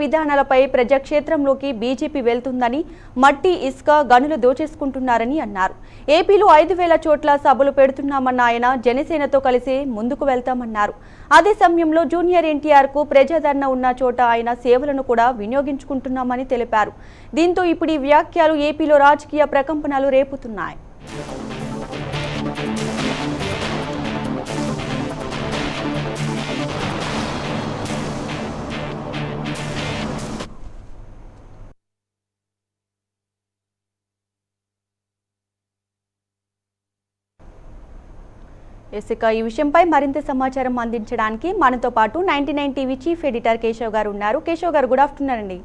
విధానాలపై ప్రజాక్షేత్రంలోకి బీజేపీ వెళ్తుందని, మట్టి ఇసుక గనులు దోచేసుకుంటున్నారని అన్నారు. ఏపీలో 5,000 చోట్ల సభలు పెడుతున్నామన్న ఆయన జనసేనతో కలిసి ముందుకు వెళ్తామన్నారు. అదే సమయంలో జూనియర్ ఎన్టీఆర్ కు ప్రజాదరణ ఉన్న చోట ఆయన సేవలను కూడా వినియోగించుకుంటున్నామని తెలిపారు. దీంతో ఇప్పుడు ఈ వ్యాఖ్యలు ఏపీలో రాజకీయ ప్రకంపనలు రేపుతున్నాయి. ఈ విషయంపై మరింత సమాచారం అందించడానికి మనతో పాటు 99 టీవీ చీఫ్ ఎడిటర్ కేశవ్ గారు ఉన్నారు. కేశవ్ గారు, గుడ్ ఆఫ్టర్నూన్ అండి.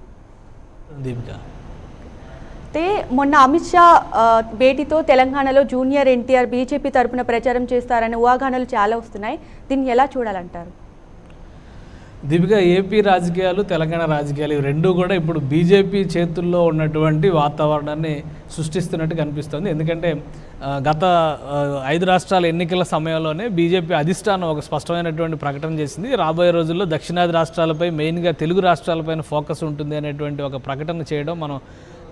మొన్న అమిత్ షా భేటీతో తెలంగాణలో జూనియర్ ఎన్టీఆర్ బీజేపీ తరపున ప్రచారం చేస్తారనే ఊహాగానాలు చాలా వస్తున్నాయి. దీన్ని ఎలా చూడాలంటారు? దీపిక, ఏపీ రాజకీయాలు తెలంగాణ రాజకీయాలు రెండూ కూడా ఇప్పుడు బీజేపీ చేతుల్లో ఉన్నటువంటి వాతావరణాన్ని సృష్టిస్తున్నట్టు కనిపిస్తుంది. ఎందుకంటే గత 5 రాష్ట్రాల ఎన్నికల సమయంలోనే బీజేపీ అధిష్టానం ఒక స్పష్టమైనటువంటి ప్రకటన చేసింది. రాబోయే రోజుల్లో దక్షిణాది రాష్ట్రాలపై, మెయిన్గా తెలుగు రాష్ట్రాలపైన ఫోకస్ ఉంటుంది అనేటువంటి ఒక ప్రకటన చేయడం మనం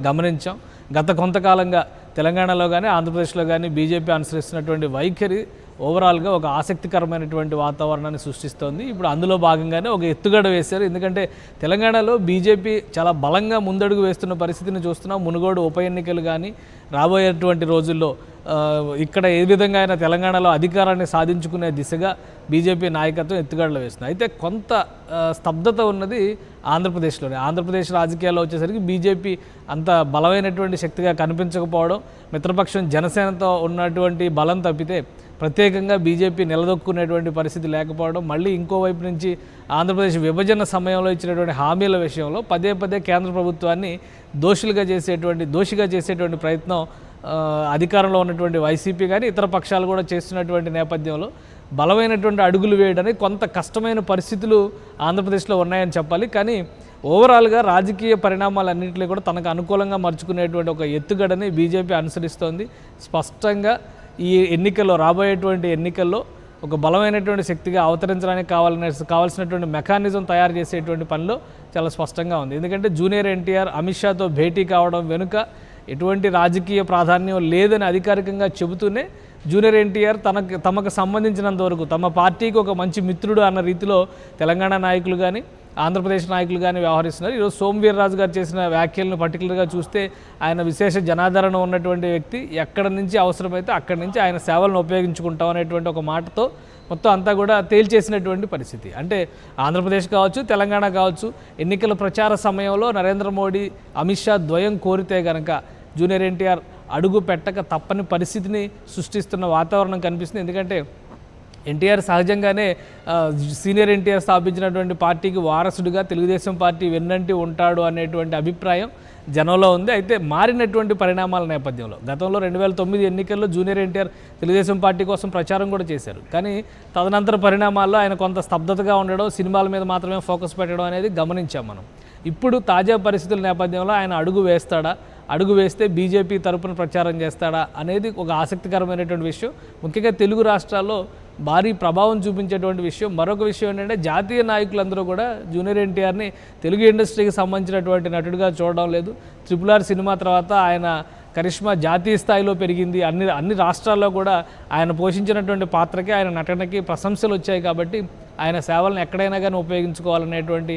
గమనించాం. గత కొంతకాలంగా తెలంగాణలో కానీ ఆంధ్రప్రదేశ్లో కానీ బీజేపీ అనుసరిస్తున్నటువంటి వైఖరి ఓవరాల్గా ఒక ఆసక్తికరమైనటువంటి వాతావరణాన్ని సృష్టిస్తోంది. ఇప్పుడు అందులో భాగంగానే ఒక ఎత్తుగడ వేశారు. ఎందుకంటే తెలంగాణలో బీజేపీ చాలా బలంగా ముందడుగు వేస్తున్న పరిస్థితిని చూస్తున్నాం. మునుగోడు ఉప ఎన్నికలు కానీ రాబోయేటువంటి రోజుల్లో ఇక్కడ ఏ విధంగా అయినా తెలంగాణలో అధికారాన్ని సాధించుకునే దిశగా బీజేపీ నాయకత్వం ఎత్తుగడలు వేస్తుంది. అయితే కొంత స్తబ్దత ఉన్నది ఆంధ్రప్రదేశ్లోనే. ఆంధ్రప్రదేశ్ రాజకీయాల్లో వచ్చేసరికి బీజేపీ అంత బలమైనటువంటి శక్తిగా కనిపించకపోవడం, మిత్రపక్షం జనసేనతో ఉన్నటువంటి బలం తప్పితే ప్రత్యేకంగా బీజేపీ నిలదొక్కునేటువంటి పరిస్థితి లేకపోవడం, మళ్ళీ ఇంకోవైపు నుంచి ఆంధ్రప్రదేశ్ విభజన సమయంలో ఇచ్చినటువంటి హామీల విషయంలో పదే పదే కేంద్ర ప్రభుత్వాన్ని దోషిగా చేసేటువంటి ప్రయత్నం అధికారంలో ఉన్నటువంటి వైసీపీ కానీ ఇతర పక్షాలు కూడా చేస్తున్నటువంటి నేపథ్యంలో బలమైనటువంటి అడుగులు వేయడానికి కొంత కష్టమైన పరిస్థితులు ఆంధ్రప్రదేశ్లో ఉన్నాయని చెప్పాలి. కానీ ఓవరాల్గా రాజకీయ పరిణామాలన్నింటినీ కూడా తనకు అనుకూలంగా మర్చుకునేటువంటి ఒక ఎత్తుగడని బీజేపీ అనుసరిస్తోంది. స్పష్టంగా ఈ ఎన్నికల్లో, రాబోయేటువంటి ఎన్నికల్లో ఒక బలమైనటువంటి శక్తిగా అవతరించడానికి కావాల్సినటువంటి మెకానిజం తయారు చేసేటువంటి పనిలో చాలా స్పష్టంగా ఉంది. ఎందుకంటే జూనియర్ ఎన్టీఆర్ అమిత్ షాతో భేటీ కావడం వెనుక ఎటువంటి రాజకీయ ప్రాధాన్యం లేదని అధికారికంగా చెబుతూనే జూనియర్ ఎన్టీఆర్ తమకు సంబంధించినంత వరకు తమ పార్టీకి ఒక మంచి మిత్రుడు అన్న రీతిలో తెలంగాణ నాయకులు కానీ ఆంధ్రప్రదేశ్ నాయకులు కానీ వ్యవహరిస్తున్నారు. ఈరోజు సోమవీర్రాజు గారు చేసిన వ్యాఖ్యలను పర్టికులర్గా చూస్తే ఆయన విశేష జనాదరణ ఉన్నటువంటి వ్యక్తి. ఎక్కడి నుంచి అవసరమైతే అక్కడి నుంచి ఆయన సేవలను ఉపయోగించుకుంటాం అనేటువంటి ఒక మాటతో మొత్తం అంతా కూడా తేల్చేసినటువంటి పరిస్థితి. అంటే ఆంధ్రప్రదేశ్ కావచ్చు, తెలంగాణ కావచ్చు, ఎన్నికల ప్రచార సమయంలో నరేంద్ర మోడీ, అమిత్ షా ద్వయం కోరితే కనుక జూనియర్ ఎన్టీఆర్ అడుగు పెట్టక తప్పని పరిస్థితిని సృష్టిస్తున్న వాతావరణం కనిపిస్తుంది. ఎందుకంటే ఎన్టీఆర్ సహజంగానే సీనియర్ ఎన్టీఆర్ స్థాపించినటువంటి పార్టీకి వారసుడిగా తెలుగుదేశం పార్టీ వెన్నంటి ఉంటాడు అనేటువంటి అభిప్రాయం జనంలో ఉంది. అయితే మారినటువంటి పరిణామాల నేపథ్యంలో గతంలో 2009 ఎన్నికల్లో జూనియర్ ఎన్టీఆర్ తెలుగుదేశం పార్టీ కోసం ప్రచారం కూడా చేశారు. కానీ తదనంతర పరిణామాల్లో ఆయన కొంత స్తబ్దతగా ఉండడం, సినిమాల మీద మాత్రమే ఫోకస్ పెట్టడం అనేది గమనించాం మనం. ఇప్పుడు తాజా పరిస్థితుల నేపథ్యంలో ఆయన అడుగు వేస్తే బీజేపీ తరపున ప్రచారం చేస్తాడా అనేది ఒక ఆసక్తికరమైనటువంటి విషయం. ముఖ్యంగా తెలుగు రాష్ట్రాల్లో భారీ ప్రభావం చూపించేటువంటి విషయం. మరొక విషయం ఏంటంటే జాతీయ నాయకులందరూ కూడా జూనియర్ ఎన్టీఆర్ని తెలుగు ఇండస్ట్రీకి సంబంధించినటువంటి నటుడిగా చూడడం లేదు. RRR సినిమా తర్వాత ఆయన కరిష్మా జాతీయ స్థాయిలో పెరిగింది. అన్ని రాష్ట్రాల్లో కూడా ఆయన పోషించినటువంటి పాత్రకి, ఆయన నటనకి ప్రశంసలు వచ్చాయి. కాబట్టి ఆయన సేవలను ఎక్కడైనా కానీ ఉపయోగించుకోవాలనేటువంటి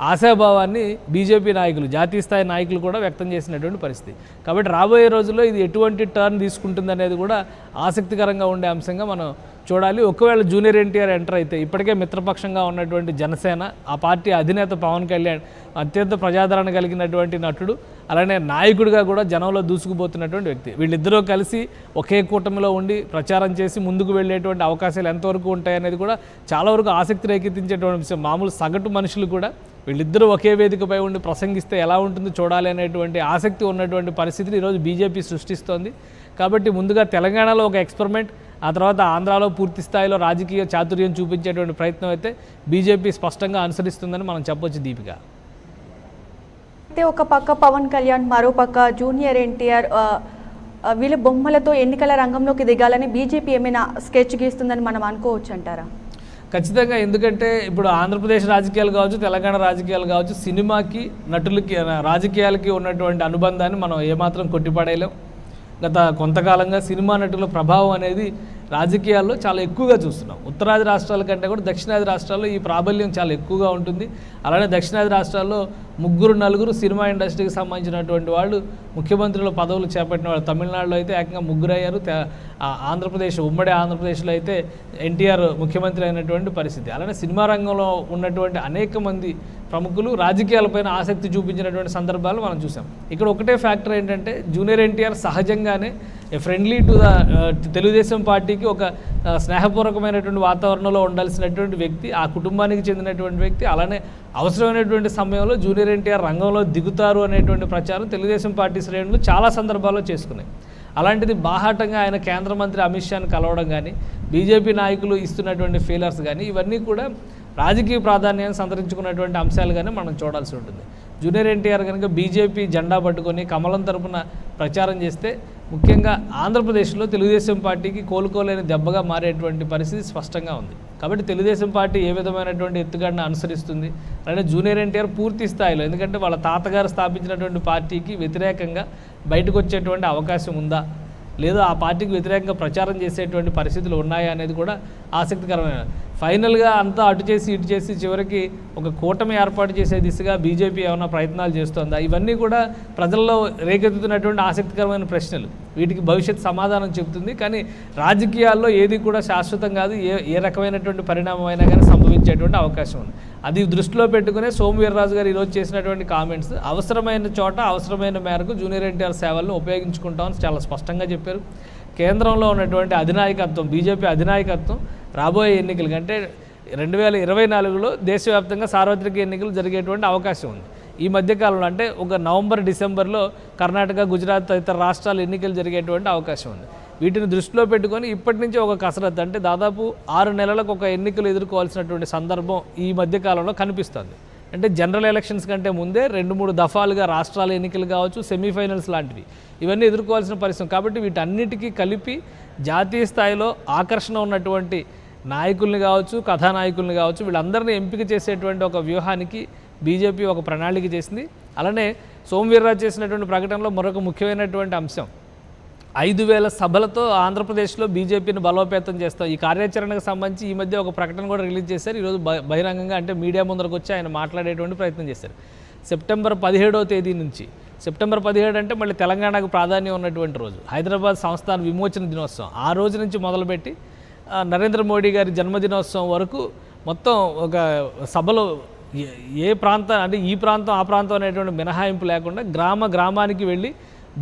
ఆశాభావాన్ని బీజేపీ నాయకులు, జాతీయ స్థాయి నాయకులు కూడా వ్యక్తం చేసినటువంటి పరిస్థితి. కాబట్టి రాబోయే రోజుల్లో ఇది ఎటువంటి టర్న్ తీసుకుంటుంది అనేది కూడా ఆసక్తికరంగా ఉండే అంశంగా మనం చూడాలి. ఒకవేళ జూనియర్ ఎన్టీఆర్ ఎంటర్ అయితే ఇప్పటికే మిత్రపక్షంగా ఉన్నటువంటి జనసేన, ఆ పార్టీ అధినేత పవన్ కళ్యాణ్ అత్యంత ప్రజాదరణ కలిగినటువంటి నటుడు, అలానే నాయకుడిగా కూడా జనంలో దూసుకుపోతున్నటువంటి వ్యక్తి. వీళ్ళిద్దరూ కలిసి ఒకే కూటమిలో ఉండి ప్రచారం చేసి ముందుకు వెళ్ళేటువంటి అవకాశాలు ఎంతవరకు ఉంటాయనేది కూడా చాలా వరకు ఆసక్తి రేకెత్తించేటువంటి విషయం. మామూలు సగటు మనుషులు కూడా వీళ్ళిద్దరూ ఒకే వేదికపై ఉండి ప్రసంగిస్తే ఎలా ఉంటుందో చూడాలి అనేటువంటి ఆసక్తి ఉన్నటువంటి పరిస్థితిని ఈరోజు బీజేపీ సృష్టిస్తోంది. కాబట్టి ముందుగా తెలంగాణలో ఒక ఎక్స్పెరిమెంట్, ఆ తర్వాత ఆంధ్రాలో పూర్తి స్థాయిలో రాజకీయ చాతుర్యం చూపించేటువంటి ప్రయత్నం అయితే బీజేపీ స్పష్టంగా అనుసరిస్తుందని మనం చెప్పొచ్చు. దీపిక, అయితే ఒక పక్క పవన్ కళ్యాణ్, మరో పక్క జూనియర్ ఎన్టీఆర్ వీళ్ళ బొమ్మలతో ఎన్నికల రంగంలోకి దిగాలని బీజేపీ ఏమైనా స్కెచ్ గీస్తుందని మనం అనుకోవచ్చు అంటారా? ఖచ్చితంగా. ఎందుకంటే ఇప్పుడు ఆంధ్రప్రదేశ్ రాజకీయాలు కావచ్చు, తెలంగాణ రాజకీయాలు కావచ్చు, సినిమాకి, నటులకి, రాజకీయాలకి ఉన్నటువంటి అనుబంధాన్ని మనం ఏమాత్రం కొట్టిపడేయలేం. గత కొంతకాలంగా సినిమా నటుల ప్రభావం అనేది రాజకీయాల్లో చాలా ఎక్కువగా చూస్తున్నాం. ఉత్తరాది రాష్ట్రాల కంటే కూడా దక్షిణాది రాష్ట్రాల్లో ఈ ప్రాబల్యం చాలా ఎక్కువగా ఉంటుంది. అలానే దక్షిణాది రాష్ట్రాల్లో 3-4 సినిమా ఇండస్ట్రీకి సంబంధించినటువంటి వాళ్ళు ముఖ్యమంత్రుల పదవులు చేపట్టిన వాళ్ళు. తమిళనాడులో అయితే ఏకంగా 3 అయ్యారు. ఆంధ్రప్రదేశ్, ఉమ్మడి ఆంధ్రప్రదేశ్లో అయితే ఎన్టీఆర్ ముఖ్యమంత్రి అయినటువంటి పరిస్థితి. అలానే సినిమా రంగంలో ఉన్నటువంటి అనేక మంది ప్రముఖులు రాజకీయాలపైన ఆసక్తి చూపించినటువంటి సందర్భాలు మనం చూసాం. ఇక్కడ ఒకటే ఫ్యాక్టర్ ఏంటంటే జూనియర్ ఎన్టీఆర్ సహజంగానే ఫ్రెండ్లీ టు ద తెలుగుదేశం పార్టీకి ఒక స్నేహపూర్వకమైనటువంటి వాతావరణంలో ఉండాల్సినటువంటి వ్యక్తి, ఆ కుటుంబానికి చెందినటువంటి వ్యక్తి. అలానే అవసరమైనటువంటి సమయంలో జూనియర్ ఎన్టీఆర్ రంగంలో దిగుతారు అనేటువంటి ప్రచారం తెలుగుదేశం పార్టీ శ్రేణులు చాలా సందర్భాల్లో చేసుకున్నాయి. అలాంటిది బాహాటంగా ఆయన కేంద్ర మంత్రి అమిత్ షాని కలవడం కానీ, బీజేపీ నాయకులు ఇస్తున్నటువంటి ఫీలర్స్ కానీ, ఇవన్నీ కూడా రాజకీయ ప్రాధాన్యాన్ని సంతరించుకున్నటువంటి అంశాలుగానే మనం చూడాల్సి ఉంటుంది. జూనియర్ ఎన్టీఆర్ కనుక బీజేపీ జెండా పట్టుకొని కమలం తరపున ప్రచారం చేస్తే ముఖ్యంగా ఆంధ్రప్రదేశ్లో తెలుగుదేశం పార్టీకి కోలుకోలేని దెబ్బగా మారేటువంటి పరిస్థితి స్పష్టంగా ఉంది. కాబట్టి తెలుగుదేశం పార్టీ ఏ విధమైనటువంటి ఎత్తుగడను అనుసరిస్తుంది, అలానే జూనియర్ ఎన్టీఆర్ పూర్తి స్థాయిలో, ఎందుకంటే వాళ్ళ తాతగారు స్థాపించినటువంటి పార్టీకి వ్యతిరేకంగా బయటకు వచ్చేటువంటి అవకాశం ఉందా, లేదా ఆ పార్టీకి వ్యతిరేకంగా ప్రచారం చేసేటువంటి పరిస్థితులు ఉన్నాయా అనేది కూడా ఆసక్తికరమైన. ఫైనల్గా అంతా అటు చేసి ఇటు చేసి చివరికి ఒక కూటమి ఏర్పాటు చేసే దిశగా బీజేపీ ఏమైనా ప్రయత్నాలు చేస్తోందా? ఇవన్నీ కూడా ప్రజల్లో రేకెత్తుతున్నటువంటి ఆసక్తికరమైన ప్రశ్నలు. వీటికి భవిష్యత్ సమాధానం చెబుతుంది. కానీ రాజకీయాల్లో ఏది కూడా శాశ్వతం కాదు. ఏ రకమైనటువంటి పరిణామం అయినా కానీ సంభవించేటువంటి అవకాశం ఉంది. అది దృష్టిలో పెట్టుకునే సోము వీర్రాజు గారు ఈరోజు చేసినటువంటి కామెంట్స్, అవసరమైన చోట అవసరమైన మేరకు జూనియర్ ఎన్టీఆర్ సేవలను ఉపయోగించుకుంటామని చాలా స్పష్టంగా చెప్పారు. కేంద్రంలో ఉన్నటువంటి అధినాయకత్వం, బీజేపీ అధినాయకత్వం రాబోయే ఎన్నికలు కంటే 2024లో దేశవ్యాప్తంగా సార్వత్రిక ఎన్నికలు జరిగేటువంటి అవకాశం ఉంది. ఈ మధ్యకాలంలో అంటే ఒక నవంబర్, డిసెంబర్లో కర్ణాటక, గుజరాత్ తదితర రాష్ట్రాలు ఎన్నికలు జరిగేటువంటి అవకాశం ఉంది. వీటిని దృష్టిలో పెట్టుకొని ఇప్పటి నుంచి ఒక కసరత్తు, అంటే దాదాపు 6 నెలలకు ఒక ఎన్నికలు ఎదుర్కోవాల్సినటువంటి సందర్భం ఈ మధ్యకాలంలో కనిపిస్తుంది. అంటే జనరల్ ఎలక్షన్స్ కంటే ముందే 2-3 దఫాలుగా రాష్ట్రాల ఎన్నికలు కావచ్చు, సెమీఫైనల్స్ లాంటివి ఇవన్నీ ఎదుర్కోవాల్సిన పరిస్థితి. కాబట్టి వీటన్నిటికీ కలిపి జాతీయ స్థాయిలో ఆకర్షణ ఉన్నటువంటి నాయకుల్ని కావచ్చు, కథానాయకుల్ని కావచ్చు, వీళ్ళందరినీ ఎంపిక చేసేటువంటి ఒక వ్యూహానికి బీజేపీ ఒక ప్రణాళిక చేసింది. అలానే సోము వీర్రాజు చేసినటువంటి ప్రకటనలో మరొక ముఖ్యమైనటువంటి అంశం, 5,000 సభలతో ఆంధ్రప్రదేశ్లో బీజేపీని బలోపేతం చేస్తాం. ఈ కార్యాచరణకు సంబంధించి ఈ మధ్య ఒక ప్రకటన కూడా రిలీజ్ చేశారు. ఈరోజు బహిరంగంగా, అంటే మీడియా ముందరకు వచ్చి ఆయన మాట్లాడేటువంటి ప్రయత్నం చేశారు. సెప్టెంబర్ 17వ తేదీ నుంచి, సెప్టెంబర్ 17 అంటే మళ్ళీ తెలంగాణకు ప్రాధాన్యం ఉన్నటువంటి రోజు, హైదరాబాద్ సంస్థాన విమోచన దినోత్సవం, ఆ రోజు నుంచి మొదలుపెట్టి నరేంద్ర మోడీ గారి జన్మదినోత్సవం వరకు మొత్తం ఒక సభలో ఏ ప్రాంతం, అంటే ఈ ప్రాంతం ఆ ప్రాంతం అనేటువంటి మినహాయింపు లేకుండా గ్రామానికి వెళ్ళి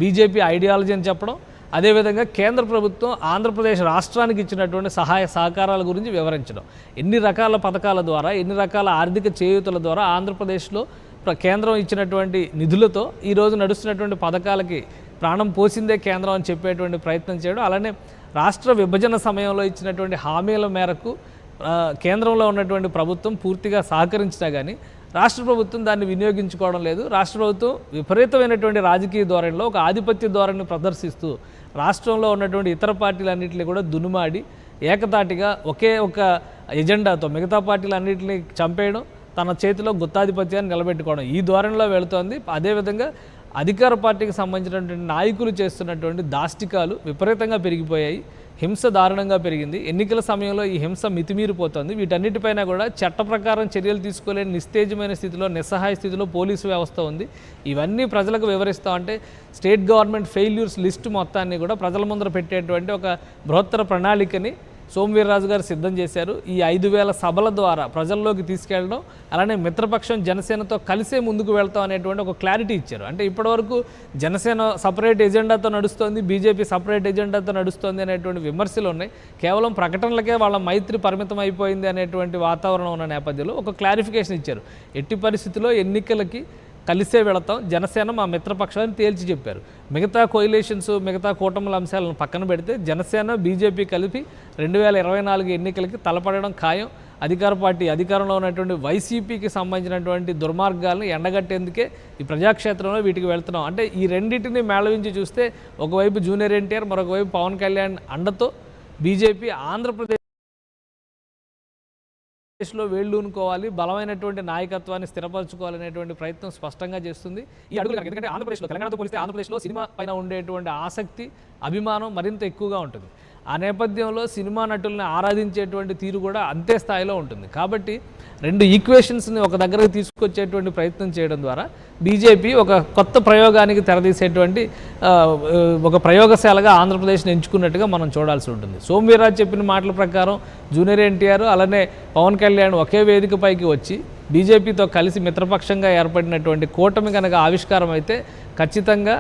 బీజేపీ ఐడియాలజీ అని చెప్పడం, అదేవిధంగా కేంద్ర ప్రభుత్వం ఆంధ్రప్రదేశ్ రాష్ట్రానికి ఇచ్చినటువంటి సహాయ సహకారాల గురించి వివరించడం, ఎన్ని రకాల పథకాల ద్వారా, ఎన్ని రకాల ఆర్థిక చేయూతల ద్వారా ఆంధ్రప్రదేశ్లో కేంద్రం ఇచ్చినటువంటి నిధులతో ఈరోజు నడుస్తున్నటువంటి పథకాలకి ప్రాణం పోసిందే కేంద్రం అని చెప్పేటువంటి ప్రయత్నం చేయడం. అలానే రాష్ట్ర విభజన సమయంలో ఇచ్చినటువంటి హామీల మేరకు కేంద్రంలో ఉన్నటువంటి ప్రభుత్వం పూర్తిగా సహకరించినా కానీ రాష్ట్ర ప్రభుత్వం దాన్ని వినియోగించుకోవడం లేదు. రాష్ట్ర ప్రభుత్వం విపరీతమైనటువంటి రాజకీయ ధోరణిలో ఒక ఆధిపత్య ధోరణిని ప్రదర్శిస్తూ రాష్ట్రంలో ఉన్నటువంటి ఇతర పార్టీలన్నింటినీ కూడా దునుమాడి ఏకతాటిగా ఒకే ఒక ఎజెండాతో మిగతా పార్టీలన్నింటినీ చంపేయడం, తన చేతిలో గుత్తాధిపత్యాన్ని నిలబెట్టుకోవడం, ఈ ధోరణిలో వెళుతోంది. అదేవిధంగా అధికార పార్టీకి సంబంధించినటువంటి నాయకులు చేస్తున్నటువంటి దాష్టికాలు విపరీతంగా పెరిగిపోయాయి. హింస దారుణంగా పెరిగింది. ఎన్నికల సమయంలో ఈ హింస మితిమీరిపోతుంది. వీటన్నిటిపైన కూడా చట్ట ప్రకారం చర్యలు తీసుకోలేని నిస్తేజమైన స్థితిలో, నిస్సహాయ స్థితిలో పోలీసు వ్యవస్థ ఉంది. ఇవన్నీ ప్రజలకు వివరిస్తామంటే స్టేట్ గవర్నమెంట్ ఫెయిల్యూర్స్ లిస్టు మొత్తాన్ని కూడా ప్రజల ముందర పెట్టేటువంటి ఒక బృహత్తర ప్రణాళికని సోము వీర్రాజు గారు సిద్ధం చేశారు. ఈ 5,000 సభల ద్వారా ప్రజల్లోకి తీసుకెళ్ళడం, అలానే మిత్రపక్షం జనసేనతో కలిసే ముందుకు వెళ్తాం అనేటువంటి ఒక క్లారిటీ ఇచ్చారు. అంటే ఇప్పటివరకు జనసేన సపరేట్ ఎజెండాతో నడుస్తోంది, బీజేపీ సపరేట్ ఎజెండాతో నడుస్తోంది అనేటువంటి విమర్శలు ఉన్నాయి. కేవలం ప్రకటనలకే వాళ్ళ మైత్రి పరిమితం అయిపోయింది అనేటువంటి వాతావరణం ఉన్న నేపథ్యంలో ఒక క్లారిఫికేషన్ ఇచ్చారు. ఎట్టి పరిస్థితుల్లో ఎన్నికలకి కలిసే వెళతాం, జనసేన మా మిత్రపక్షాన్ని తేల్చి చెప్పారు. మిగతా కోయిలేషన్స్, మిగతా కూటముల అంశాలను పక్కన పెడితే జనసేన బీజేపీ కలిపి 2024 ఎన్నికలకి తలపడడం ఖాయం. అధికార పార్టీ అధికారంలో ఉన్నటువంటి వైసీపీకి సంబంధించినటువంటి దుర్మార్గాలను ఎండగట్టేందుకే ఈ ప్రజాక్షేత్రంలో వీటికి వెళ్తున్నాం. అంటే ఈ రెండింటిని మేళవించి చూస్తే ఒకవైపు జూనియర్ ఎన్టీఆర్, మరొకవైపు పవన్ కళ్యాణ్ అండతో బీజేపీ ఆంధ్రప్రదేశ్ దేశంలో వేళ్ళూనుకోవాలి, బలమైనటువంటి నాయకత్వాన్ని స్థిరపరచుకోవాలనేటువంటి ప్రయత్నం స్పష్టంగా చేస్తుంది ఈ అడుగులు. ఎందుకంటే ఆంధ్రప్రదేశ్లో తెలంగాణతో పోలిస్తే ఆంధ్రప్రదేశ్లో సినిమా పైన ఉండేటువంటి ఆసక్తి, అభిమానం మరింత ఎక్కువగా ఉంటుంది. ఆ నేపథ్యంలో సినిమా నటుల్ని ఆరాధించేటువంటి తీరు కూడా అంతే స్థాయిలో ఉంటుంది. కాబట్టి రెండు ఈక్వేషన్స్ని ఒక దగ్గరకు తీసుకొచ్చేటువంటి ప్రయత్నం చేయడం ద్వారా బీజేపీ ఒక కొత్త ప్రయోగానికి తెరదీసేటువంటి ఒక ప్రయోగశాలగా ఆంధ్రప్రదేశ్ని ఎంచుకున్నట్టుగా మనం చూడాల్సి ఉంటుంది. సోమవీర్రాజు చెప్పిన మాటల ప్రకారం జూనియర్ ఎన్టీఆర్ అలానే పవన్ కళ్యాణ్ ఒకే వేదికపైకి వచ్చి బీజేపీతో కలిసి మిత్రపక్షంగా ఏర్పడినటువంటి కూటమి కనుక ఆవిష్కారం అయితే ఖచ్చితంగా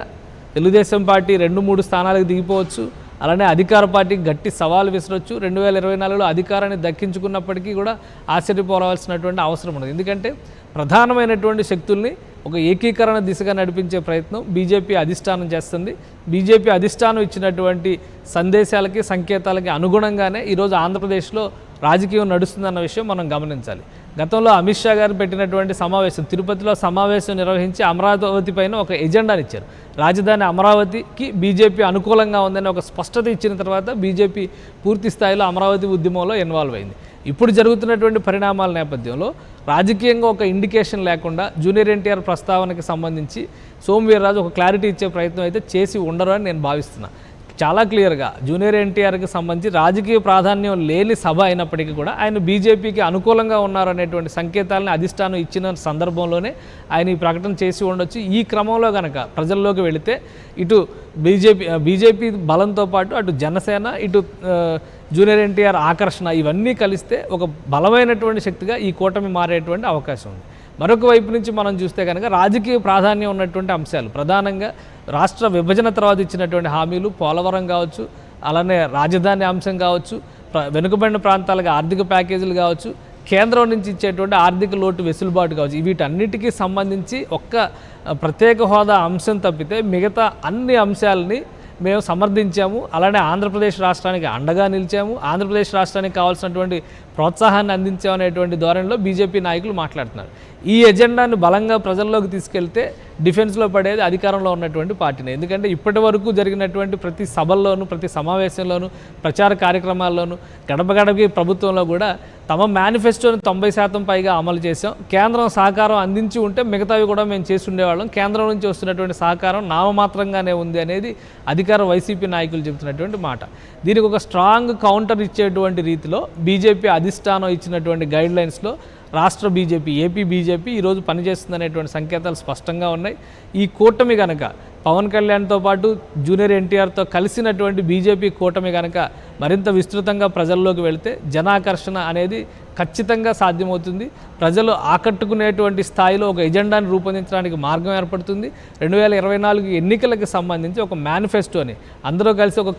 తెలుగుదేశం పార్టీ 2-3 స్థానాలకు దిగిపోవచ్చు. అలానే అధికార పార్టీకి గట్టి సవాల్ విసరొచ్చు. 2024లో అధికారాన్ని దక్కించుకున్నప్పటికీ కూడా ఆశ్చర్యపోవాల్సినటువంటి అవసరం ఉండదు. ఎందుకంటే ప్రధానమైనటువంటి శక్తుల్ని ఒక ఏకీకరణ దిశగా నడిపించే ప్రయత్నం బీజేపీ అధిష్టానం చేస్తుంది. బీజేపీ అధిష్టానం ఇచ్చినటువంటి సందేశాలకి, సంకేతాలకి అనుగుణంగానే ఈరోజు ఆంధ్రప్రదేశ్లో రాజకీయం నడుస్తుందన్న విషయం మనం గమనించాలి. గతంలో అమిత్ షా గారు పెట్టినటువంటి సమావేశం, తిరుపతిలో సమావేశం నిర్వహించి అమరావతి పైన ఒక ఎజెండాని ఇచ్చారు. రాజధాని అమరావతికి బీజేపీ అనుకూలంగా ఉందని ఒక స్పష్టత ఇచ్చిన తర్వాత బీజేపీ పూర్తి స్థాయిలో అమరావతి ఉద్యమంలో ఇన్వాల్వ్ అయింది. ఇప్పుడు జరుగుతున్నటువంటి పరిణామాల నేపథ్యంలో రాజకీయంగా ఒక ఇండికేషన్ లేకుండా జూనియర్ ఎన్టీఆర్ ప్రస్తావనకి సంబంధించి సోమవీర్రాజు ఒక క్లారిటీ ఇచ్చే ప్రయత్నం అయితే చేసి ఉండరు అని నేను భావిస్తున్నాను. చాలా క్లియర్గా జూనియర్ ఎన్టీఆర్కి సంబంధించి రాజకీయ ప్రాధాన్యం లేని సభ అయినప్పటికీ కూడా ఆయన బీజేపీకి అనుకూలంగా ఉన్నారనేటువంటి సంకేతాలను అధిష్టానం ఇచ్చిన సందర్భంలోనే ఆయన ఈ ప్రకటన చేసి ఉండొచ్చు. ఈ క్రమంలో కనుక ప్రజల్లోకి వెళితే ఇటు బీజేపీ బలంతో పాటు అటు జనసేన, ఇటు జూనియర్ ఎన్టీఆర్ ఆకర్షణ ఇవన్నీ కలిస్తే ఒక బలమైనటువంటి శక్తిగా ఈ కూటమి మారేటువంటి అవకాశం ఉంది. మరొక వైపు నుంచి మనం చూస్తే కనుక రాజకీయ ప్రాధాన్యం ఉన్నటువంటి అంశాలు, ప్రధానంగా రాష్ట్ర విభజన తర్వాత ఇచ్చినటువంటి హామీలు, పోలవరం కావచ్చు, అలానే రాజధాని అంశం కావచ్చు, వెనుకబడిన ప్రాంతాలకు ఆర్థిక ప్యాకేజీలు కావచ్చు, కేంద్రం నుంచి ఇచ్చేటువంటి ఆర్థిక లోటు వెసులుబాటు కావచ్చు, వీటన్నిటికీ సంబంధించి ఒక్క ప్రత్యేక హోదా అంశం తప్పితే మిగతా అన్ని అంశాలని మేము సమర్థించాము. అలానే ఆంధ్రప్రదేశ్ రాష్ట్రానికి అండగా నిలిచాము, ఆంధ్రప్రదేశ్ రాష్ట్రానికి కావాల్సినటువంటి ప్రోత్సాహాన్ని అందించామనేటువంటి ధోరణిలో బీజేపీ నాయకులు మాట్లాడుతున్నారు. ఈ ఎజెండాను బలంగా ప్రజల్లోకి తీసుకెళ్తే డిఫెన్స్లో పడేది అధికారంలో ఉన్నటువంటి పార్టీనే. ఎందుకంటే ఇప్పటి వరకు జరిగినటువంటి ప్రతి సభల్లోనూ, ప్రతి సమావేశంలోనూ, ప్రచార కార్యక్రమాల్లోనూ, గడప గడపకి ప్రభుత్వంలో కూడా తమ మేనిఫెస్టోని 90% పైగా అమలు చేసాం. కేంద్రం సహకారం అందించి ఉంటే మిగతావి కూడా మేము చేసి ఉండేవాళ్ళం. కేంద్రం నుంచి వస్తున్నటువంటి సహకారం నామమాత్రంగానే ఉంది అనేది అధికార వైసీపీ నాయకులు చెబుతున్నటువంటి మాట. దీనికి ఒక స్ట్రాంగ్ కౌంటర్ ఇచ్చేటువంటి రీతిలో బీజేపీ అధిష్టానం ఇచ్చినటువంటి గైడ్లైన్స్లో రాష్ట్ర బీజేపీ, ఏపీ బీజేపీ ఈరోజు పనిచేస్తుందనేటువంటి సంకేతాలు స్పష్టంగా ఉన్నాయి. ఈ కూటమి కనుక పవన్ కళ్యాణ్తో పాటు జూనియర్ ఎన్టీఆర్తో కలిసినటువంటి బీజేపీ కూటమి కనుక మరింత విస్తృతంగా ప్రజల్లోకి వెళితే జనాకర్షణ అనేది ఖచ్చితంగా సాధ్యమవుతుంది. ప్రజలు ఆకట్టుకునేటువంటి స్థాయిలో ఒక ఎజెండాని రూపొందించడానికి మార్గం ఏర్పడుతుంది. 2024 ఎన్నికలకు సంబంధించి ఒక మేనిఫెస్టోని అందరూ కలిసి ఒక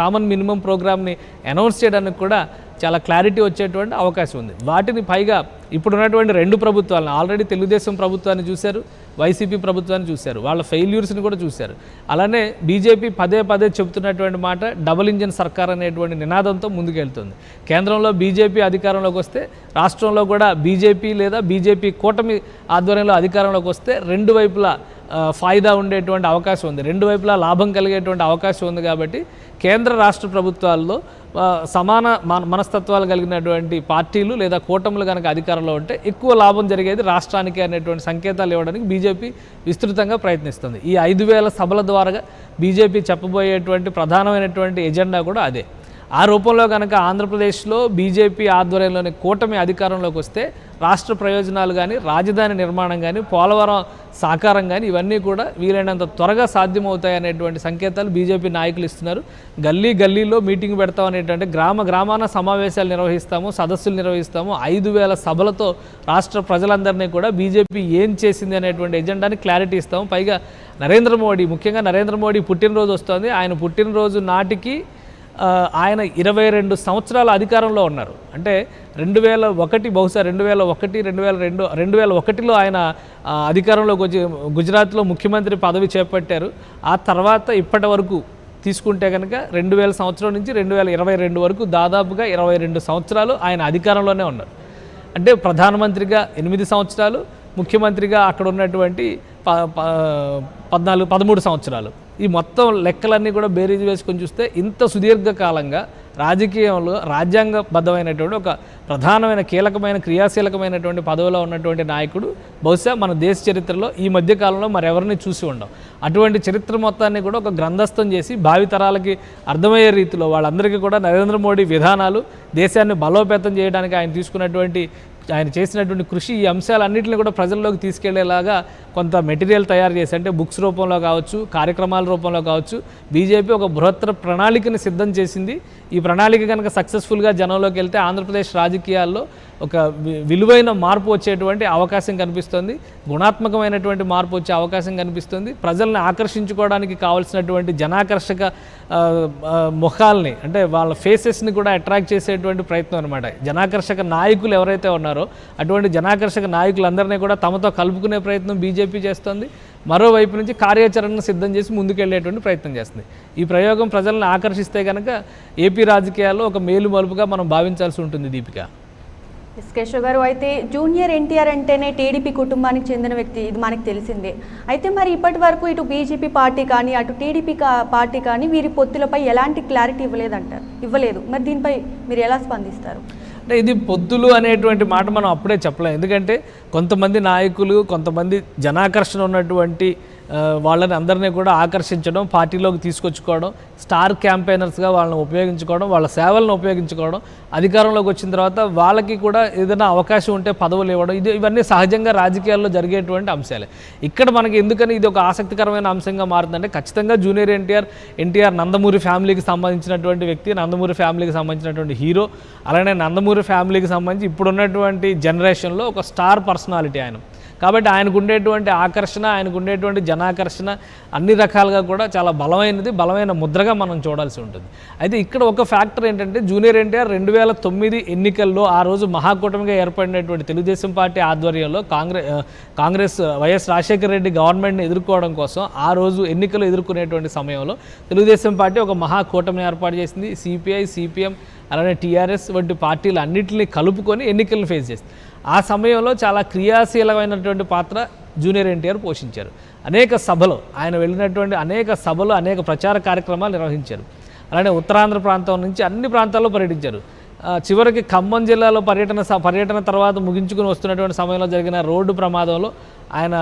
కామన్ మినిమం ప్రోగ్రామ్ని అనౌన్స్ చేయడానికి కూడా చాలా క్లారిటీ వచ్చేటువంటి అవకాశం ఉంది. వాటిని పైగా ఇప్పుడున్నటువంటి 2 ప్రభుత్వాలను, ఆల్రెడీ తెలుగుదేశం ప్రభుత్వాన్ని చూశారు, వైసీపీ ప్రభుత్వాన్ని చూశారు, వాళ్ళ ఫెయిల్యూర్స్ని కూడా చూశారు. అలానే బీజేపీ పదే చెబుతున్నటువంటి మాట డబుల్ ఇంజిన్ సర్కార్ అనేటువంటి నినాదంతో ముందుకెళ్తుంది. కేంద్రంలో బీజేపీ అధికారంలోకి వస్తే రాష్ట్రంలో కూడా బీజేపీ లేదా బీజేపీ కూటమి ఆధ్వర్యంలో అధికారంలోకి వస్తే 2 వైపులా ఫాయిదా ఉండేటువంటి అవకాశం ఉంది, 2 వైపులా లాభం కలిగేటువంటి అవకాశం ఉంది. కాబట్టి కేంద్ర రాష్ట్ర ప్రభుత్వాల్లో సమాన మనస్తత్వాలు కలిగినటువంటి పార్టీలు లేదా కూటములు కనుక అధికారంలో ఉంటే ఎక్కువ లాభం జరిగేది రాష్ట్రానికి అనేటువంటి సంకేతాలు ఇవ్వడానికి బీజేపీ విస్తృతంగా ప్రయత్నిస్తుంది. ఈ 5,000 సభల ద్వారా బీజేపీ చెప్పబోయేటువంటి ప్రధానమైనటువంటి ఎజెండా కూడా అదే. ఆ రూపంలో కనుక ఆంధ్రప్రదేశ్లో బీజేపీ ఆధ్వర్యంలోని కూటమి అధికారంలోకి వస్తే రాష్ట్ర ప్రయోజనాలు కానీ, రాజధాని నిర్మాణం కానీ, పోలవరం సాకారం కానీ ఇవన్నీ కూడా వీలైనంత త్వరగా సాధ్యమవుతాయి అనేటువంటి సంకేతాలు బీజేపీ నాయకులు ఇస్తున్నారు. గల్లీలో మీటింగ్ పెడతాం అనేటువంటి గ్రామాన సమావేశాలు నిర్వహిస్తాము, సదస్సులు నిర్వహిస్తాము, 5,000 సభలతో రాష్ట్ర ప్రజలందరినీ కూడా బీజేపీ ఏం చేసింది అనేటువంటి ఎజెండాని క్లారిటీ ఇస్తాము. పైగా ముఖ్యంగా నరేంద్ర మోడీ పుట్టినరోజు వస్తుంది. ఆయన పుట్టినరోజు నాటికి ఆయన 22 సంవత్సరాల అధికారంలో ఉన్నారు. అంటే 2001 బహుశా 2001లో ఆయన అధికారంలోకి వచ్చి గుజరాత్లో ముఖ్యమంత్రి పదవి చేపట్టారు. ఆ తర్వాత ఇప్పటి వరకు తీసుకుంటే కనుక 2000 సంవత్సరం నుంచి 2022 వరకు దాదాపుగా 22 సంవత్సరాలు ఆయన అధికారంలోనే ఉన్నారు. అంటే ప్రధానమంత్రిగా 8 సంవత్సరాలు, ముఖ్యమంత్రిగా అక్కడ ఉన్నటువంటి 13 సంవత్సరాలు. ఈ మొత్తం లెక్కలన్నీ కూడా బేరీజు వేసుకొని చూస్తే ఇంత సుదీర్ఘకాలంగా రాజకీయంలో రాజ్యాంగబద్ధమైనటువంటి ఒక ప్రధానమైన కీలకమైన క్రియాశీలకమైనటువంటి పదవిలో ఉన్నటువంటి నాయకుడు బహుశా మన దేశ చరిత్రలో ఈ మధ్యకాలంలో మరెవరిని చూసి ఉండం. అటువంటి చరిత్ర మొత్తాన్ని కూడా ఒక గ్రంథస్థం చేసి భావితరాలకి అర్థమయ్యే రీతిలో వాళ్ళందరికీ కూడా నరేంద్ర మోడీ విధానాలు దేశాన్ని బలోపేతం చేయడానికి ఆయన చేసినటువంటి కృషి ఈ అంశాలన్నింటినీ కూడా ప్రజల్లోకి తీసుకెళ్లేలాగా కొంత మెటీరియల్ తయారు చేసి, అంటే బుక్స్ రూపంలో కావచ్చు, కార్యక్రమాల రూపంలో కావచ్చు, బీజేపీ ఒక బృహత్తర ప్రణాళికని సిద్ధం చేసింది. ఈ ప్రణాళిక కనుక సక్సెస్ఫుల్గా జనంలోకి వెళ్తే ఆంధ్రప్రదేశ్ రాజకీయాల్లో ఒక విలువైన మార్పు వచ్చేటువంటి అవకాశం కనిపిస్తుంది, గుణాత్మకమైనటువంటి మార్పు వచ్చే అవకాశం కనిపిస్తుంది. ప్రజల్ని ఆకర్షించుకోవడానికి కావాల్సినటువంటి జనాకర్షక ముఖాలని, అంటే వాళ్ళ ఫేసెస్ని కూడా అట్రాక్ట్ చేసేటువంటి ప్రయత్నం అనమాట. జనాకర్షక నాయకులు ఎవరైతే ఉన్నారో అటువంటి జనాకర్షక నాయకులందరినీ కూడా తమతో కలుపుకునే ప్రయత్నం బీజేపీ చేస్తుంది. మరోవైపు నుంచి కార్యాచరణను సిద్ధం చేసి ముందుకెళ్లేటువంటి ప్రయత్నం చేస్తుంది. ఈ ప్రయోగం ప్రజలను ఆకర్షిస్తే కనుక ఏపీ రాజకీయాల్లో ఒక మేలు మలుపుగా మనం భావించాల్సి ఉంటుంది. దీపిక. కేశవ్ గారు, అయితే జూనియర్ ఎన్టీఆర్ అంటేనే టీడీపీ కుటుంబానికి చెందిన వ్యక్తి, ఇది మనకు తెలిసిందే. అయితే మరి ఇప్పటి వరకు ఇటు బీజేపీ పార్టీ కానీ అటు టీడీపీ పార్టీ కానీ వీరి పొత్తులపై ఎలాంటి క్లారిటీ ఇవ్వలేదు. మరి దీనిపై మీరు ఎలా స్పందిస్తారు? అంటే ఇది పొత్తులు అనేటువంటి మాట మనం అప్పుడే చెప్పలేం. ఎందుకంటే కొంతమంది నాయకులు, కొంతమంది జనాకర్షణ ఉన్నటువంటి వాళ్ళని అందరినీ కూడా ఆకర్షించడం, పార్టీలోకి తీసుకొచ్చుకోవడం, స్టార్ క్యాంపెయినర్స్గా వాళ్ళని ఉపయోగించుకోవడం, వాళ్ళ సేవలను ఉపయోగించుకోవడం, అధికారంలోకి వచ్చిన తర్వాత వాళ్ళకి కూడా ఏదైనా అవకాశం ఉంటే పదవులు ఇవ్వడం, ఇవన్నీ సహజంగా రాజకీయాల్లో జరిగేటువంటి అంశాలే. ఇక్కడ మనకి ఎందుకని ఇది ఒక ఆసక్తికరమైన అంశంగా మారుతుందంటే, ఖచ్చితంగా జూనియర్ ఎన్టీఆర్ నందమూరి ఫ్యామిలీకి సంబంధించినటువంటి వ్యక్తి, నందమూరి ఫ్యామిలీకి సంబంధించినటువంటి హీరో. అలానే నందమూరి ఫ్యామిలీకి సంబంధించి ఇప్పుడున్నటువంటి జనరేషన్లో ఒక స్టార్ పర్సనాలిటీ ఆయన. కాబట్టి ఆయనకు ఉండేటువంటి ఆకర్షణ, ఆయనకు ఉండేటువంటి జనాకర్షణ అన్ని రకాలుగా కూడా చాలా బలమైన ముద్రగా మనం చూడాల్సి ఉంటుంది. అయితే ఇక్కడ ఒక ఫ్యాక్టర్ ఏంటంటే, జూనియర్ ఎన్టీఆర్ 2009 ఎన్నికల్లో ఆ రోజు మహాకూటమిగా ఏర్పడినటువంటి తెలుగుదేశం పార్టీ ఆధ్వర్యంలో కాంగ్రెస్ వైఎస్ రాజశేఖర రెడ్డి గవర్నమెంట్ని ఎదుర్కోవడం కోసం ఆ రోజు ఎన్నికలు ఎదుర్కొనేటువంటి సమయంలో తెలుగుదేశం పార్టీ ఒక మహాకూటమిని ఏర్పాటు చేసింది. సిపిఐ, సిపిఎం, అలానే టీఆర్ఎస్ వంటి పార్టీలు అన్నింటినీ కలుపుకొని ఎన్నికలను ఫేస్ చేసింది. ఆ సమయంలో చాలా క్రియాశీలమైనటువంటి పాత్ర జూనియర్ ఎన్టీఆర్ పోషించారు. ఆయన వెళ్ళినటువంటి అనేక సభలు, అనేక ప్రచార కార్యక్రమాలు నిర్వహించారు. అలానే ఉత్తరాంధ్ర ప్రాంతం నుంచి అన్ని ప్రాంతాల్లో పర్యటించారు. చివరికి ఖమ్మం జిల్లాలో పర్యటన తర్వాత ముగించుకుని వస్తున్నటువంటి సమయంలో జరిగిన రోడ్డు ప్రమాదంలో ఆయన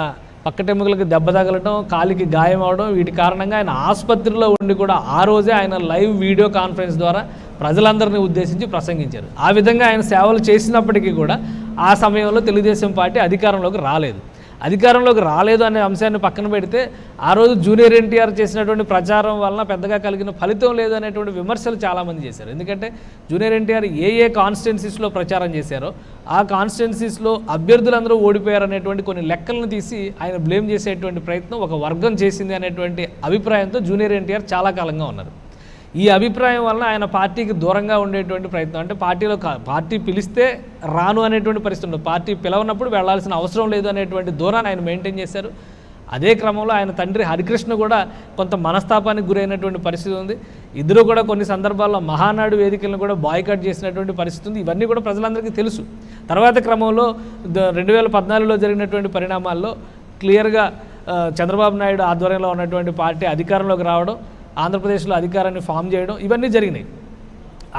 పక్కటెముకలకు దెబ్బ తగలడం, కాలికి గాయం అవడం, వీటి కారణంగా ఆయన ఆసుపత్రిలో ఉండి కూడా ఆ రోజే ఆయన లైవ్ వీడియో కాన్ఫరెన్స్ ద్వారా ప్రజలందరినీ ఉద్దేశించి ప్రసంగించారు. ఆ విధంగా ఆయన సేవలు చేసినప్పటికీ కూడా ఆ సమయంలో తెలుగుదేశం పార్టీ అధికారంలోకి రాలేదు అనే అంశాన్ని పక్కన పెడితే, ఆ రోజు జూనియర్ ఎన్టీఆర్ చేసినటువంటి ప్రచారం వలన పెద్దగా కలిగిన ఫలితం లేదు అనేటువంటి విమర్శలు చాలామంది చేశారు. ఎందుకంటే జూనియర్ ఎన్టీఆర్ ఏ కాన్స్టిట్యున్సీస్లో ప్రచారం చేశారో ఆ కాన్స్టిట్యున్సీస్లో అభ్యర్థులందరూ ఓడిపోయారు అనేటువంటి కొన్ని లెక్కలను తీసి ఆయన బ్లేమ్ చేసేటువంటి ప్రయత్నం ఒక వర్గం చేసింది అనేటువంటి అభిప్రాయంతో జూనియర్ ఎన్టీఆర్ చాలా కాలంగా ఉన్నారు. ఈ అభిప్రాయం వలన ఆయన పార్టీకి దూరంగా ఉండేటువంటి ప్రయత్నం, అంటే పార్టీ పిలిస్తే రాను అనేటువంటి పరిస్థితి ఉండదు, పార్టీ పిలవనప్పుడు వెళ్లాల్సిన అవసరం లేదు అనేటువంటి దూరాన్ని ఆయన మెయింటైన్ చేశారు. అదే క్రమంలో ఆయన తండ్రి హరికృష్ణ కూడా కొంత మనస్తాపానికి గురైనటువంటి పరిస్థితి ఉంది. ఇద్దరు కూడా కొన్ని సందర్భాల్లో మహానాడు వేదికలను కూడా బాయ్కాట్ చేసినటువంటి పరిస్థితి ఉంది. ఇవన్నీ కూడా ప్రజలందరికీ తెలుసు. తర్వాత క్రమంలో 2014లో జరిగినటువంటి పరిణామాల్లో క్లియర్గా చంద్రబాబు నాయుడు ఆధ్వర్యంలో ఉన్నటువంటి పార్టీ అధికారంలోకి రావడం, ఆంధ్రప్రదేశ్లో అధికారాన్ని ఫామ్ చేయడం, ఇవన్నీ జరిగినాయి.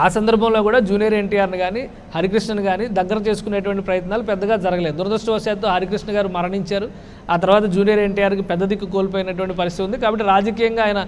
ఆ సందర్భంలో కూడా జూనియర్ ఎన్టీఆర్ని కానీ హరికృష్ణని కానీ దగ్గర చేసుకునేటువంటి ప్రయత్నాలు పెద్దగా జరగలేదు. దురదృష్టవశాత్తు హరికృష్ణ గారు మరణించారు. ఆ తర్వాత జూనియర్ ఎన్టీఆర్కి పెద్ద దిక్కు కోల్పోయినటువంటి పరిస్థితి ఉంది. కాబట్టి రాజకీయంగా ఆయన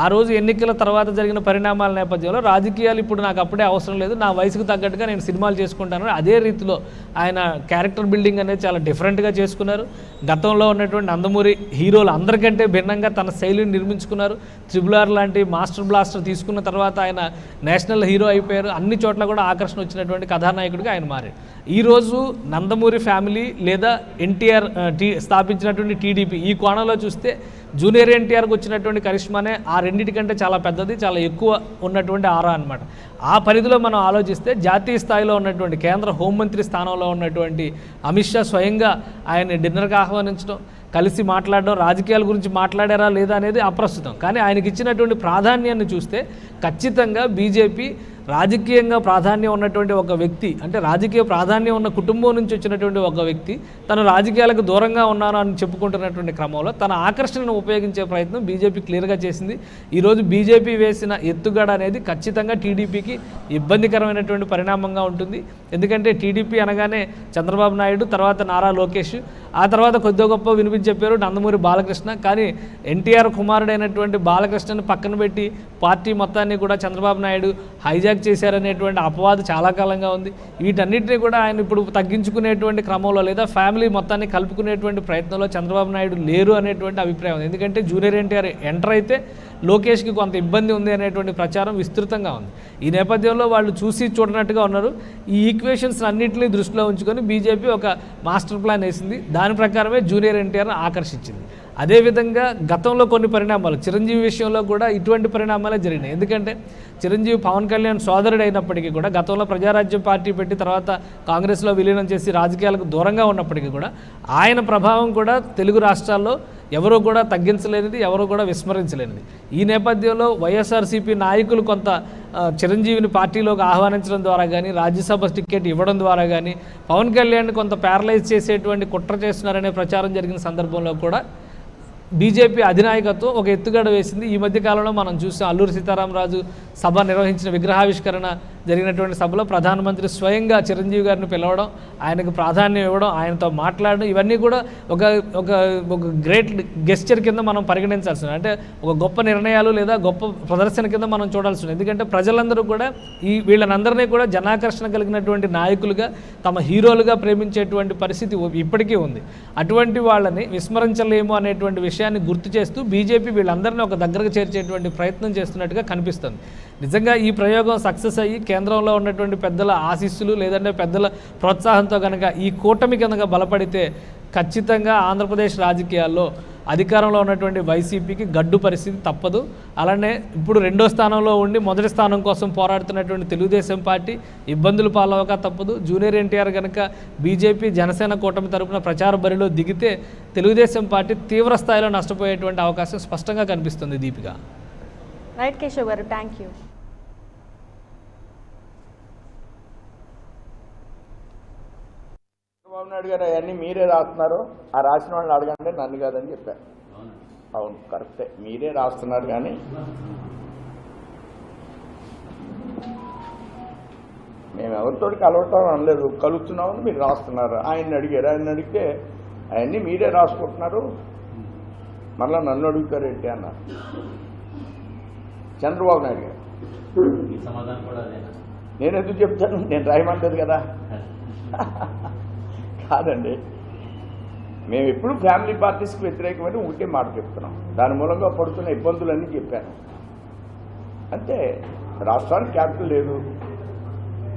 ఆ రోజు ఎన్నికల తర్వాత జరిగిన పరిణామాల నేపథ్యంలో రాజకీయాలు ఇప్పుడు నాకు అప్పుడే అవసరం లేదు, నా వయసుకు తగ్గట్టుగా నేను సినిమాలు చేసుకుంటాను, అదే రీతిలో ఆయన క్యారెక్టర్ బిల్డింగ్ అనేది చాలా డిఫరెంట్గా చేసుకున్నారు. గతంలో ఉన్నటువంటి నందమూరి హీరోలు అందరికంటే భిన్నంగా తన శైలిని నిర్మించుకున్నారు. RRR లాంటి మాస్టర్ బ్లాస్టర్ తీసుకున్న తర్వాత ఆయన నేషనల్ హీరో అయిపోయారు. అన్ని చోట్ల కూడా ఆకర్షణ వచ్చినటువంటి కథానాయకుడిగా ఆయన మారారు. ఈరోజు నందమూరి ఫ్యామిలీ లేదా ఎన్టీఆర్ స్థాపించినటువంటి టీడీపీ, ఈ కోణంలో చూస్తే జూనియర్ ఎన్టీఆర్కి వచ్చినటువంటి కరిష్మానే ఆ రెండింటికంటే చాలా పెద్దది, చాలా ఎక్కువ ఉన్నటువంటి ఆరా అనమాట. ఆ పరిధిలో మనం ఆలోచిస్తే జాతీయ స్థాయిలో ఉన్నటువంటి కేంద్ర హోంమంత్రి స్థానంలో ఉన్నటువంటి అమిత్ షా స్వయంగా ఆయన్ని డిన్నర్కి ఆహ్వానించడం, కలిసి మాట్లాడడం, రాజకీయాల గురించి మాట్లాడారా లేదా అనేది అప్రస్తుతం. కానీ ఆయనకి ఇచ్చినటువంటి ప్రాధాన్యాన్ని చూస్తే ఖచ్చితంగా బీజేపీ రాజకీయంగా ప్రాధాన్యం ఉన్నటువంటి ఒక వ్యక్తి, అంటే రాజకీయ ప్రాధాన్యం ఉన్న కుటుంబం నుంచి వచ్చినటువంటి ఒక వ్యక్తి తను రాజకీయాలకు దూరంగా ఉన్నాను అని చెప్పుకుంటున్నటువంటి క్రమంలో తన ఆకర్షణను ఉపయోగించే ప్రయత్నం బీజేపీ క్లియర్గా చేసింది. ఈరోజు బీజేపీ వేసిన ఎత్తుగడ అనేది ఖచ్చితంగా టీడీపీకి ఇబ్బందికరమైనటువంటి పరిణామంగా ఉంటుంది. ఎందుకంటే టీడీపీ అనగానే చంద్రబాబు నాయుడు, తర్వాత నారా లోకేష్, ఆ తర్వాత కొద్దిగా గొప్ప వినిపించి చెప్పారు నందమూరి బాలకృష్ణ. కానీ ఎన్టీఆర్ కుమారుడైనటువంటి బాలకృష్ణని పక్కన పెట్టి పార్టీ మొత్తాన్ని కూడా చంద్రబాబు నాయుడు హైజాక్ చేశారనేటువంటి అపవాదు చాలా కాలంగా ఉంది. వీటన్నిటిని కూడా ఆయన ఇప్పుడు తగ్గించుకునేటువంటి క్రమంలో లేదా ఫ్యామిలీ మొత్తాన్ని కలుపుకునేటువంటి ప్రయత్నంలో చంద్రబాబు నాయుడు లేరు అనేటువంటి అభిప్రాయం ఉంది. ఎందుకంటే జూనియర్ ఎన్టీఆర్ ఎంటర్ అయితే లోకేష్కి కొంత ఇబ్బంది ఉంది అనేటువంటి ప్రచారం విస్తృతంగా ఉంది. ఈ నేపథ్యంలో వాళ్ళు చూసి చూడనట్టుగా ఉన్నారు. ఈ ఈక్వేషన్స్ అన్నింటినీ దృష్టిలో ఉంచుకొని బీజేపీ ఒక మాస్టర్ ప్లాన్ వేసింది. దాని ప్రకారమే జూనియర్ ఎన్టీఆర్ని ఆకర్షించింది. అదేవిధంగా గతంలో కొన్ని పరిణామాలు చిరంజీవి విషయంలో కూడా ఇటువంటి పరిణామాలే జరిగినాయి. ఎందుకంటే చిరంజీవి పవన్ కళ్యాణ్ సోదరుడు అయినప్పటికీ కూడా గతంలో ప్రజారాజ్యం పార్టీ పెట్టి తర్వాత కాంగ్రెస్లో విలీనం చేసి రాజకీయాలకు దూరంగా ఉన్నప్పటికీ కూడా ఆయన ప్రభావం కూడా తెలుగు రాష్ట్రాల్లో ఎవరూ కూడా తగ్గించలేనిది, ఎవరూ కూడా విస్మరించలేనిది. ఈ నేపథ్యంలో వైఎస్ఆర్సీపీ నాయకులు కొంత చిరంజీవిని పార్టీలోకి ఆహ్వానించడం ద్వారా కానీ, రాజ్యసభ టికెట్ ఇవ్వడం ద్వారా కానీ పవన్ కళ్యాణ్ని కొంత ప్యారలైజ్ చేసేటువంటి కుట్ర చేస్తున్నారనే ప్రచారం జరిగిన సందర్భంలో కూడా బీజేపీ అధినాయకత్వం ఒక ఎత్తుగడ వేసింది. ఈ మధ్య కాలంలో మనం చూసాం, అల్లూరి సీతారామరాజు సభ నిర్వహించిన విగ్రహావిష్కరణ జరిగినటువంటి సభలో ప్రధానమంత్రి స్వయంగా చిరంజీవి గారిని పిలవడం, ఆయనకు ప్రాధాన్యం ఇవ్వడం, ఆయనతో మాట్లాడడం, ఇవన్నీ కూడా ఒక ఒక ఒక గ్రేట్ గెస్చర్ కింద మనం పరిగణించాల్సింది. అంటే ఒక గొప్ప నిర్ణయాలు లేదా గొప్ప ప్రదర్శన కింద మనం చూడాల్సింది. ఎందుకంటే ప్రజలందరూ కూడా వీళ్ళనందరినీ కూడా జనాకర్షణ కలిగినటువంటి నాయకులుగా, తమ హీరోలుగా ప్రేమించేటువంటి పరిస్థితి ఇప్పటికీ ఉంది. అటువంటి వాళ్ళని విస్మరించలేము అనేటువంటి విషయాన్ని గుర్తు చేస్తూ బీజేపీ వీళ్ళందరినీ ఒక దగ్గరకు చేర్చేటువంటి ప్రయత్నం చేస్తున్నట్టుగా కనిపిస్తుంది. నిజంగా ఈ ప్రయోగం సక్సెస్ అయ్యి కేంద్రంలో ఉన్నటువంటి పెద్దల ఆశీస్సులు లేదంటే పెద్దల ప్రోత్సాహంతో కనుక ఈ కూటమి కనుక బలపడితే ఖచ్చితంగా ఆంధ్రప్రదేశ్ రాజకీయాల్లో అధికారంలో ఉన్నటువంటి వైసీపీకి గడ్డు పరిస్థితి తప్పదు. అలానే ఇప్పుడు రెండో స్థానంలో ఉండి మొదటి స్థానం కోసం పోరాడుతున్నటువంటి తెలుగుదేశం పార్టీ ఇబ్బందులు పాలవక తప్పదు. జూనియర్ ఎన్టీఆర్ కనుక బీజేపీ జనసేన కూటమి తరపున ప్రచార బరిలో దిగితే తెలుగుదేశం పార్టీ తీవ్ర స్థాయిలో నష్టపోయేటువంటి అవకాశం స్పష్టంగా కనిపిస్తుంది. దీపిక. రైట్ కేశవ్ గారు, థ్యాంక్ యూ. చంద్రబాబు నాయుడు గారు అవన్నీ మీరే రాస్తున్నారు, ఆ రాసిన వాళ్ళని అడగండి, నన్ను కాదని చెప్పారు. అవును, కరెక్టే, మీరే రాస్తున్నారు. కానీ మేము ఎవరితో కలవటం అనలేదు, కలుస్తున్నామని మీరు రాస్తున్నారు. ఆయన్ని అడిగారు, ఆయన అడిగితే అవన్నీ మీరే రాసుకుంటున్నారు, మళ్ళీ నన్ను అడుగుతారు ఏంటి అన్నారు చంద్రబాబు నాయుడు గారు. నేను ఎందుకు చెప్తాను, నేను రాయమంటది కదా. కాదండి, మేము ఎప్పుడు ఫ్యామిలీ పార్టీస్కి వ్యతిరేకమని ఒకటే మాట చెప్తున్నాం. దాని మూలంగా పడుతున్న ఇబ్బందులన్నీ చెప్పాను. అంటే రాష్ట్రానికి క్యాపిటల్ లేదు,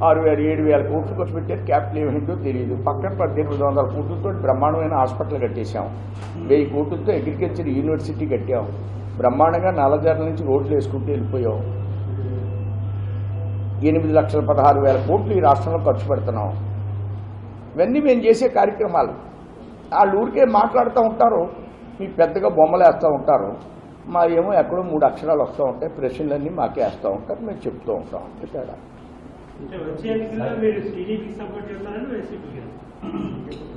6,000-7,000 కోట్లు ఖర్చు పెట్టారు, క్యాపిటల్ ఏమిటో తెలియదు. పక్కన 1,800 కోట్లతో బ్రహ్మాండమైన హాస్పిటల్ కట్టేశాం, 1000 కోట్లతో అగ్రికల్చర్ యూనివర్సిటీ కట్టాం, బ్రహ్మాండంగా నల్లజర్ల నుంచి రోడ్లు వేసుకుంటూ వెళ్ళిపోయాం. 8,16,000 కోట్లు ఈ రాష్ట్రంలో ఖర్చు పెడుతున్నాం. ఇవన్నీ మేము చేసే కార్యక్రమాలు. వాళ్ళు ఊరికే మాట్లాడుతూ ఉంటారు, మీకు పెద్దగా బొమ్మలు వేస్తూ ఉంటారు, మా ఏమో ఎక్కడో 3 అక్షరాలు వస్తూ ఉంటాయి, ప్రశ్నలన్నీ మాకే వేస్తూ ఉంటారు, మేము చెప్తూ ఉంటాం. తేడా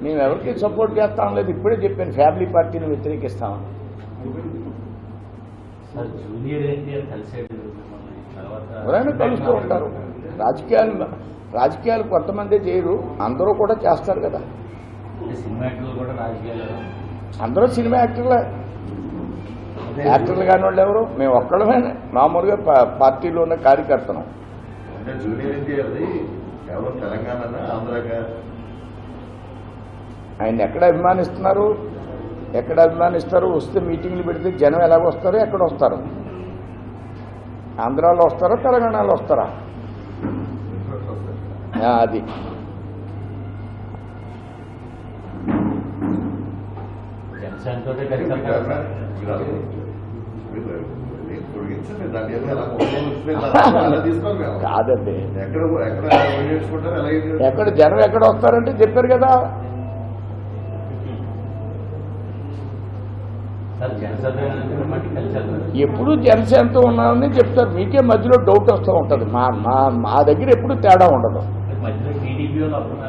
మేము ఎవరికి సపోర్ట్ చేస్తాం లేదు, ఇప్పుడే చెప్పాను, ఫ్యామిలీ పార్టీని వ్యతిరేకిస్తామని. ఎవరైనా కలుస్తూ ఉంటారు. రాజకీయాలు కొంతమందే చేయరు, అందరూ కూడా చేస్తారు కదా. అందరూ సినిమా యాక్టర్లు కాని వాళ్ళు ఎవరు, మేము ఒక్కడమే మామూలుగా పార్టీలో ఉన్న కార్యకర్తను. ఆయన ఎక్కడ అభిమానిస్తున్నారు, ఎక్కడ అభిమానిస్తారు? వస్తే మీటింగ్లు పెడితే జనం ఎలాగ వస్తారో, ఎక్కడ వస్తారు? ఆంధ్రాలో వస్తారా, తెలంగాణలో వస్తారా? అది కాదండి, ఎక్కడ జనం ఎక్కడ వస్తారంటే చెప్పారు కదా. ఎప్పుడు జనసేనతో ఉన్నామని చెప్తారు. మీకే మధ్యలో డౌట్ వస్తూ ఉంటుంది. మా దగ్గర ఎప్పుడు తేడా ఉండదు.